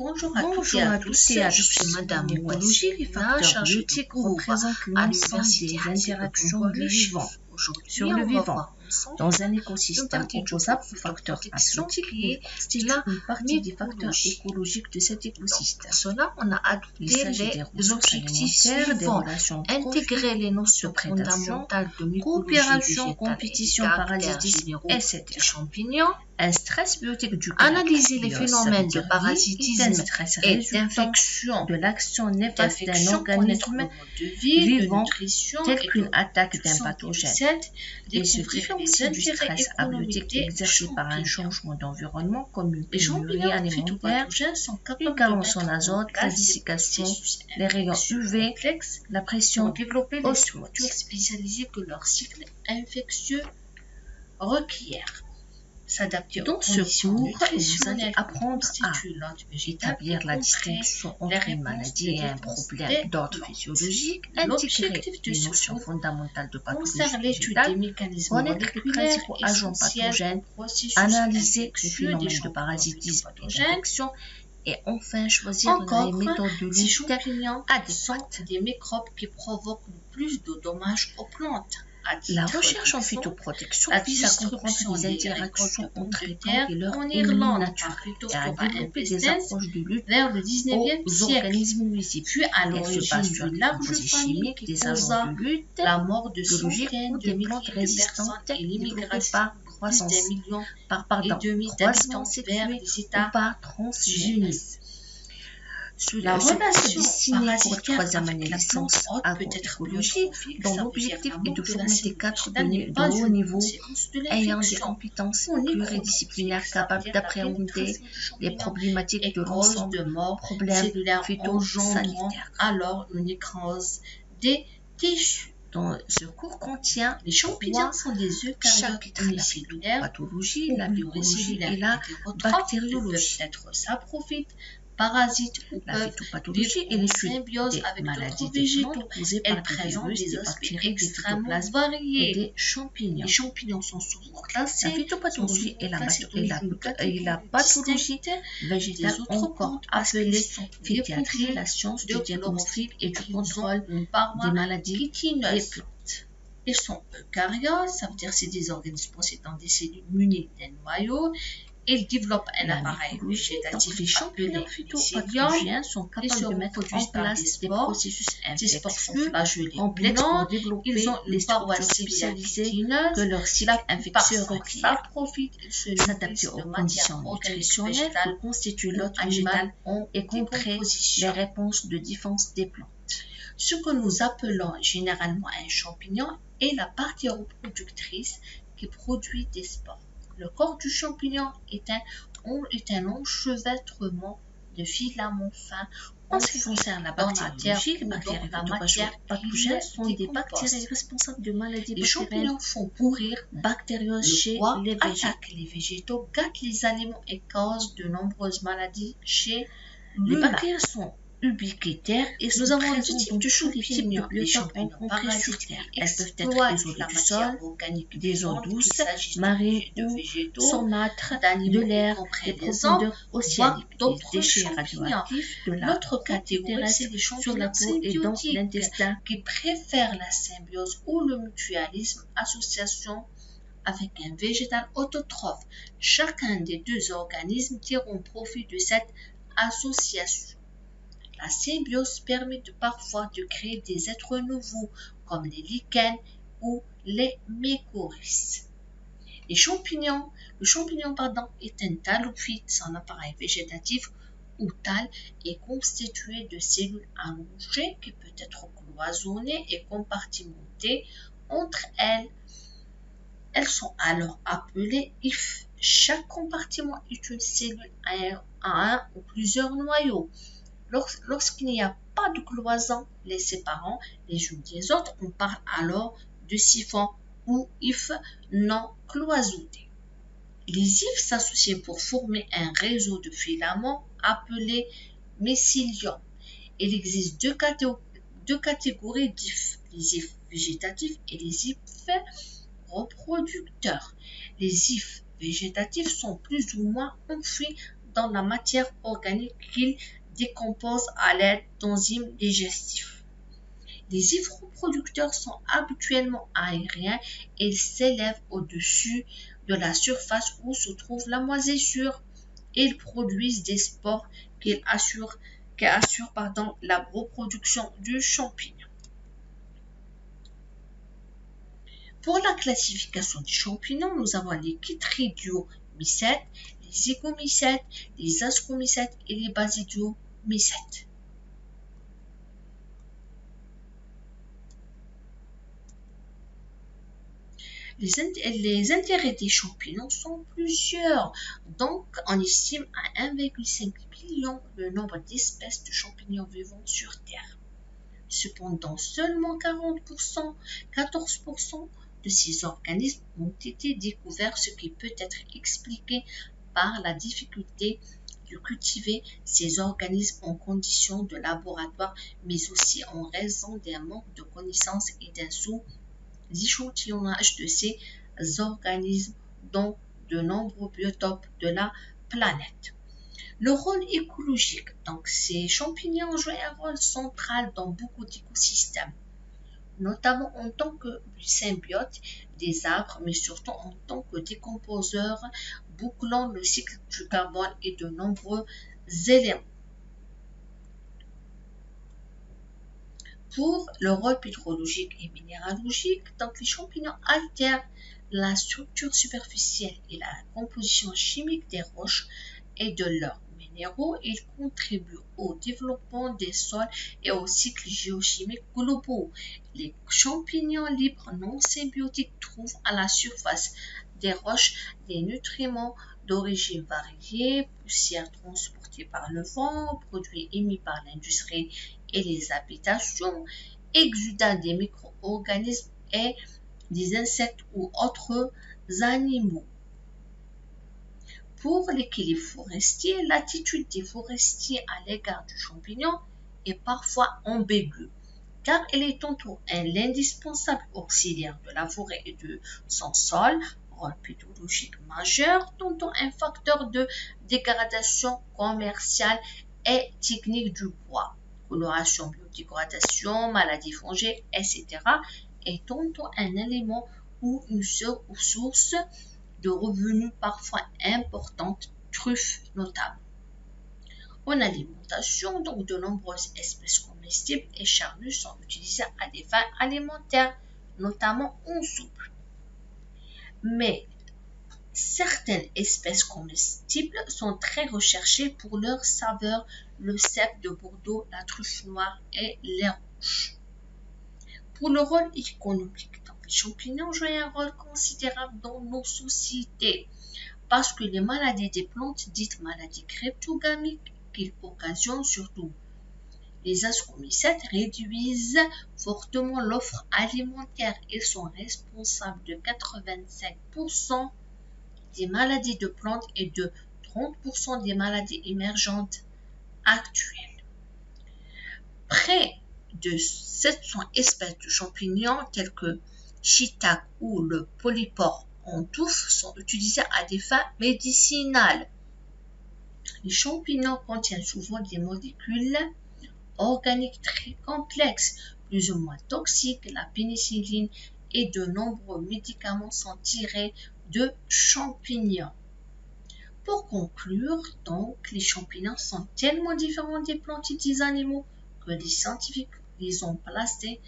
Bonjour à Bonjour à tous et à tous. je suis Madame En écologie, les facteurs chargée de biotiques cours représentent à l'ensemble l'Université des Hassie de interactions Bonn du vivant Aujourd'hui, sur le on va vivant. voir ensemble Dans un une écosystème partie du opposable groupe aux de facteurs protection abiotiques, qui il est constitue la une partie des facteurs mycologie. écologiques de cet Pour écosystème. cela, on a Il adopté s'agit des les ressources objectifs alimentaires, des suivants. relations Intégrer les de notions prédation, fondamentales de mycologie coopération, végétale et compétition, des caractères parasitisme, généraux etc. des champignons. Un stress biotique du caractère Analyser les bios, ça veut phénomènes de dire vie, est un parasitisme stress et résultant d'infection de l'action néfaste d'un connaître organisme le mode de vie, de vivant, nutrition tel et qu'une de attaque d'un production pathogène, d'insectes, et se découvrir différencie les du intérêts stress abiotique économiques des exercé par un champignons. changement d'environnement comme une Les pénurie champignons alimentaire, phytopathogènes sont une capables de carence en mettre en azote, la place des dessiccation, processus les rayons infectieux UV, complexes la pour pression développer les structures osmotique. spécialisées que leur cycle infectieux requiert. S'adapter aux Dans ce conditions cours, vous allez nutritionnelles apprendre à constituent l'ordre végétal établir la et distinction les entre une réponses maladie et un défense problème des d'ordre plantes. physiologique, intégrer L'objectif de les ce notions cours fondamentales de pathologie concerne l'étude végétale, des mécanismes connaître les moléculaires principaux agents essentiels pathogènes, au processus analyser les infectieux des phénomènes de champignons parasitisme et phytopathogènes. d'infection, et enfin choisir les Encore, méthodes de ces lutte champignons sont adéquates. des microbes qui provoquent le plus de dommages aux plantes. La recherche en phytoprotection vise à comprendre les interactions entre les plantes et leur en ennemis Irlande naturels et à développer des intestins approches de lutte vers le 19e aux siècle, organismes nuisibles. puis à Elle se l'origine base sur d'une des large composés famille chimiques, qui des causa agents de lutte la mort de biologiques centaines ou de des milliers plantes de résistantes personnes et développées l'immigration par de plus croissance, d'un million par et demi croissance d'habitants vers sexuée les ou États par transgénisme. La relation dessinée pour la parasitaire troisième année avec la licence plante hôte peut être agroécologie, biotrophique, dont ça veut l'objectif dire est de que la former des cadres végétale n'est de pas haut une niveau conséquence de ayant des l'infection. compétences On est pluridisciplinaires ça veut capables dire la d'appréhender pénétration du les champignon problématiques et de cause l'ensemble de mort problèmes cellulaire engendrant phytosanitaires. alors une nécrose des tissus. Dans ce cours contient Les champignons sont des eucaryotes chapitres la unicellulaires pathologie, ou la mycologie et pluricellulaires la hétérotrophes, bactériologie. peuvent être saprophytes, parasites ou La peuvent phytopathologie vivre est en l'étude symbiose des avec maladies d'autres des végétaux. plantes causées Elles par des présentent virus, des des aspects bactéries, des extrêmement phytoplasmes et variés. des champignons. Les champignons sont souvent La classés, phytopathologie et la pathologie pathologie végétale, des autres encore plantes parce appelée qu'ils sont phytiatrie, dépourvus la science de du diagnostic et du contrôle une des paroi maladies des chitineuse. plantes. Ils sont eucaryotes, ça veut dire c'est des organismes possédant des cellules munies d'un noyau. Ils développent un La appareil mycologie, donc végétatif les champignons appelé phytopathogiens sont Ils se capables de mettre en reproduisent par place des des spores. processus Ces spores sont infectieux flagellés complexes pour blancs. développer Ils ont les une paroi structures cellulaire spécialisées chitineuse. que leur cycle infectieux requiert. Profite, ils se S'adapter nourrissent aux de matières conditions organiques nutritionnelles que végétales constitue ou l'hôte animales végétal et contrer les décomposition. réponses de défense des plantes. Ce que nous appelons généralement un champignon est la partie reproductrice qui produit des spores. Le corps du champignon est un enchevêtrement de filaments fins. En ce qui concerne la bactériologie, les ou bactéries dans la matière pathogènes sont des décompose. bactéries responsables de maladies Les bactériennes champignons font pourrir bactérieuses le chez bois, les végétaux. attaquent les végétaux, gâtent les animaux et causent de nombreuses maladies chez Les l'humain. bactéries sont ubiquitaires et Nous sont avons deux présentes types dans de tous les types champignons. de Les biotopes champignons rencontrés sur parasites Terre. qui Elles peuvent être exploitent isolées la du matière sol, organique des eaux vivante, douces, qu'il s'agisse de marées de ou végétaux, saumâtres, de d'animaux, l'air, y compris des des profondeurs voire océaniques, des d'autres déchets champignons. radioactifs, de la L'autre peau catégorie, terrestre c'est les sur la champignons peau et dans symbiotiques l'intestin. qui préfèrent la symbiose ou le mutualisme, association avec un végétal autotrophe. Chacun des deux organismes tireront profit de cette association. La symbiose permet parfois de créer des êtres nouveaux comme les lichens ou les mycorhizes. Le champignon est un talophyte sans appareil végétatif ou tal est constitué de cellules allongées qui peut être cloisonnées et compartimentées entre elles. Elles sont alors appelées hyphes. Chaque compartiment est une cellule à un ou plusieurs noyaux. Lorsqu'il n'y a pas de cloison les séparant les unes des autres, on parle alors de siphons ou hyphes non cloisonnés. Les hyphes s'associent pour former un réseau de filaments appelé mycélium. Il existe deux catégories d'hyphes, les hyphes végétatifs et les hyphes reproducteurs. Les hyphes végétatifs sont plus ou moins enfouis dans la matière organique qu'ils décomposent à l'aide d'enzymes digestifs. Les ivroproducteurs sont habituellement aériens et s'élèvent au-dessus de la surface où se trouve la moisissure. Ils produisent des spores qui assurent la reproduction du champignon. Pour la classification des champignons, nous avons les chytridiomycètes, les zygomycètes, les ascomycètes et les basidiomycètes. Les intérêts des champignons sont plusieurs, donc on estime à 1,5 billion le nombre d'espèces de champignons vivant sur Terre. Cependant, seulement 14% de ces organismes ont été découverts, ce qui peut être expliqué par la difficulté de cultiver ces organismes en conditions de laboratoire, mais aussi en raison d'un manque de connaissances et d'un sous-échantillonnage de ces organismes dans de nombreux biotopes de la planète. Le rôle écologique. Donc, ces champignons jouent un rôle central dans beaucoup d'écosystèmes, notamment en tant que symbiote des arbres, mais surtout en tant que décomposeurs, bouclant le cycle du carbone et de nombreux éléments. Pour le rôle pétrologique et minéralogique, donc les champignons altèrent la structure superficielle et la composition chimique des roches et de leurs minéraux. Ils contribuent au développement des sols et au cycle géochimique globaux. Les champignons libres non symbiotiques trouvent à la surface des roches des nutriments d'origine variée, poussière transportée par le vent, produits émis par l'industrie et les habitations, exudats des micro-organismes et des insectes ou autres animaux. Pour l'équilibre forestier, l'attitude des forestiers à l'égard du champignon est parfois ambiguë, car elle est tantôt l'indispensable auxiliaire de la forêt et de son sol, rôle pédologique majeur, tantôt un facteur de dégradation commerciale et technique du bois, coloration, biodégradation, maladies fongiques, etc., et tantôt un élément ou une source de revenus parfois importantes, truffes notables. En alimentation, donc de nombreuses espèces comestibles et charnues sont utilisées à des fins alimentaires, notamment en soupe. Mais certaines espèces comestibles sont très recherchées pour leur saveur, le cèpe de Bordeaux, la truffe noire et les rouges. Pour le rôle économique, donc les champignons jouent un rôle considérable dans nos sociétés parce que les maladies des plantes, dites maladies cryptogamiques, qu'ils occasionnent surtout les ascomycètes, réduisent fortement l'offre alimentaire. Ils sont responsables de 85% des maladies de plantes et de 30% des maladies émergentes actuelles. Près de 700 espèces de champignons tels que shiitake ou le polypore en touffe sont utilisés à des fins médicinales. Les champignons contiennent souvent des molécules organiques très complexes, plus ou moins toxiques. La pénicilline et de nombreux médicaments sont tirés de champignons. Pour conclure, donc, les champignons sont tellement différents des plantes et des animaux que les scientifiques les ont placés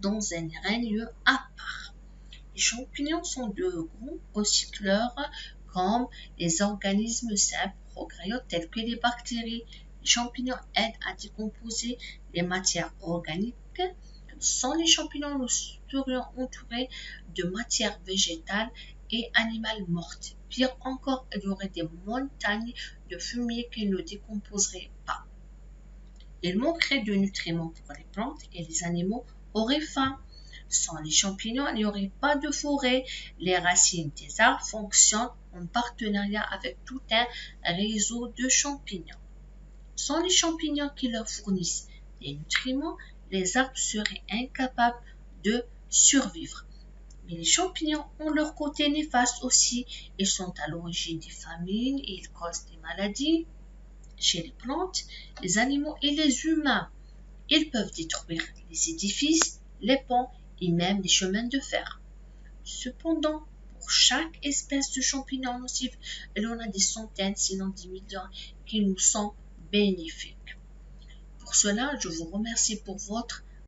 dans un règne à part. Les champignons sont de grands recycleurs comme les organismes simples prokaryotes tels que les bactéries. Les champignons aident à décomposer les matières organiques. Sans les champignons, nous serions entourés de matières végétales et animales mortes. Pire encore, il y aurait des montagnes de fumier qui ne décomposeraient pas. Il manquerait de nutriments pour les plantes et les animaux auraient faim. Sans les champignons, il n'y aurait pas de forêt. Les racines des arbres fonctionnent en partenariat avec tout un réseau de champignons. Sans les champignons qui leur fournissent des nutriments, les arbres seraient incapables de survivre. Mais les champignons ont leur côté néfaste aussi. Ils sont à l'origine des famines et ils causent des maladies chez les plantes, les animaux et les humains. Ils peuvent détruire les édifices, les ponts et même les chemins de fer. Cependant, pour chaque espèce de champignon nocif, il y en a des centaines, sinon des millions, qui nous sont bénéfiques. Pour cela, je vous remercie pour votre